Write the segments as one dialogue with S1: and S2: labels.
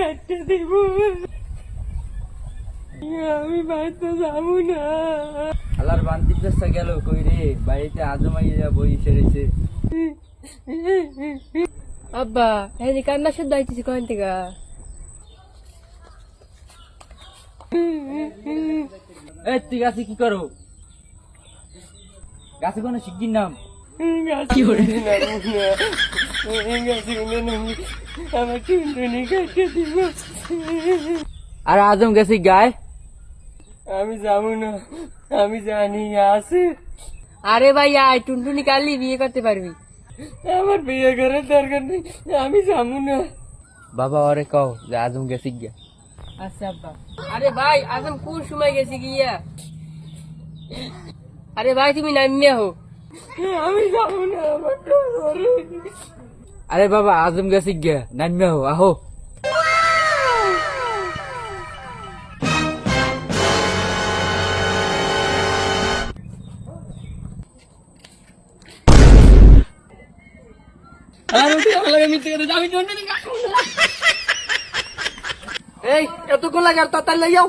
S1: কাটতে দিব। আমি বাড়িতে যাবো না।
S2: আল্লাহর বান্তি পেশা গেল কই রে, বাড়িতে আজমাইয়া বই সেরেছে।
S1: আব্বা এই কান্না শুদ্ধ আইতেছি কোন থেকে?
S2: তুই গাছে কি করো? গাছে কোনো শিগগির নাম।
S1: আমার টুনটুনি কাটতে দিব।
S2: আর আজম গেছি গায়ে।
S1: আমি যাবো না, আমি জানি আছে। আরে ভাই আয়, টুনটুনি কালি বিয়ে করতে পারবি। আমার বিয়ে করার দরকার নেই, আমি যাবো না।
S2: বাবা ওরে কও যে আজম গেছি গিয়া।
S1: আচ্ছা আব্বা। আরে ভাই আজম কোন সময় গেছি গিয়া? আরে ভাই তুমি নামিয়ে হো। আমি যাবো না, আমার
S2: আরে বাবা আজম গেছি গিয়া, নামিয়া হো আহো।
S1: এই এতক্ষণ লাগে আর তাড়াতাড়ি লই যাও।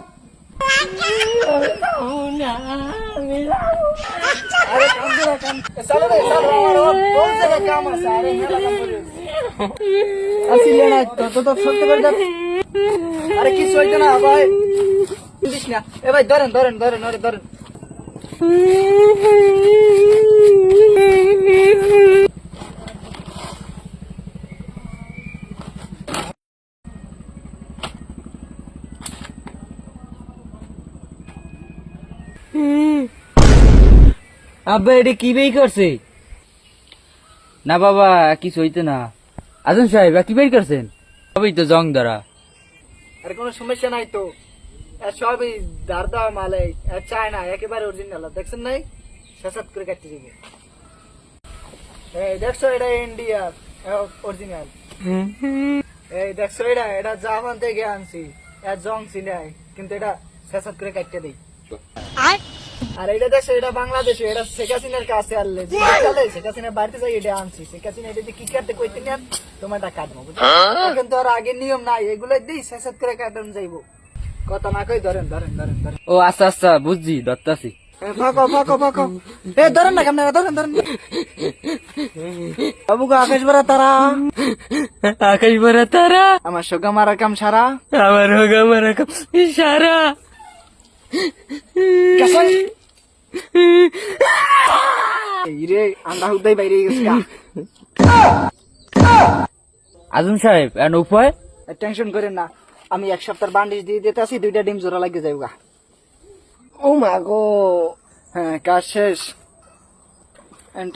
S1: আরে কিছু হইতো না ভাই, বুঝিস না। এ ভাই ধরেন ধরেন ধরেন ওরে ধরেন।
S2: আব্বা এটা কি বেই করছে? না বাবা কিছু হইতো না। আজম সাহেব কি বের করছেন? সবই তো জং ধরা।
S1: আরে কোনো সমস্যা নাই তো, সবই ধার দেওয়া মালে, চায় না, একেবারে অরিজিনাল। দেখছেন নাই, সাত করে কাটতে দিবে। এই দেখছো এটা ইন্ডিয়া অরিজিনাল। এই দেখছো এটা জাপান থেকে আনছি, জং ছিলাই, কিন্তু এটা সাত করে কাটতে দিই। আর এটা দেখছো এটা বাংলাদেশে, এটা শেখ হাসিনার কাছে আনলে শেখ হাসিনার বাড়িতে যাই এটা আনছি। শেখ হাসিনা এটা কি কাটতে কইতে নেন, তোমারটা কাটবো। কিন্তু আর আগের নিয়ম নাই, এগুলো দিই শেষ করে কাটানো যাইবো। কথা না কই ধরেন ধরেন ধরেন ধরেন।
S2: ও আচ্ছা আচ্ছা বুঝছি, ধরতাছি।
S1: ফাঁকো ফাঁকো ফাঁকো। এ ধরেন না কেমন, ধরেন ধরেন। বাবু গো আকাশ ভরা তারা,
S2: আকাশ ভরা তারা,
S1: আমার সোগা মারা কাম সারা,
S2: আমার হোগা মারা কাম সারা।
S1: রে আন্ডা হুদাই বাইরে গেছে।
S2: আজম সাহেব এন উপায়?
S1: টেনশন করেন না, আমি এক সপ্তাহ বান্ডিজ দিয়ে দিতে আসি, 2টা ডিম জোড়া লাগিয়ে যাইবা। ও মা গো। হ্যাঁ কাজ শেষ,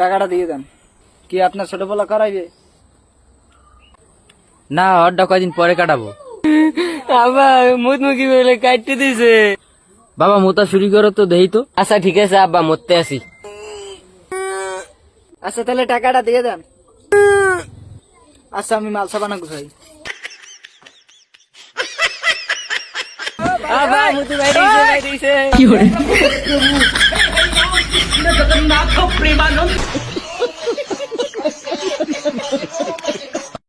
S1: টাকাটা দিয়ে দেন। কি আপনার ছোট বলা করাইবে?
S2: না ওরটা কয়দিন পরে কাটাবো।
S1: আবার মুখি বলে কাটতে দিছে।
S2: বাবা মোতা শুরু করো তো দেই তো।
S1: আচ্ছা ঠিক আছে আব্বা, মরতে আসি। আচ্ছা তাহলে টাকাটা দিয়ে দেন। আচ্ছা আমি মাল সাবানা গুছাই। কি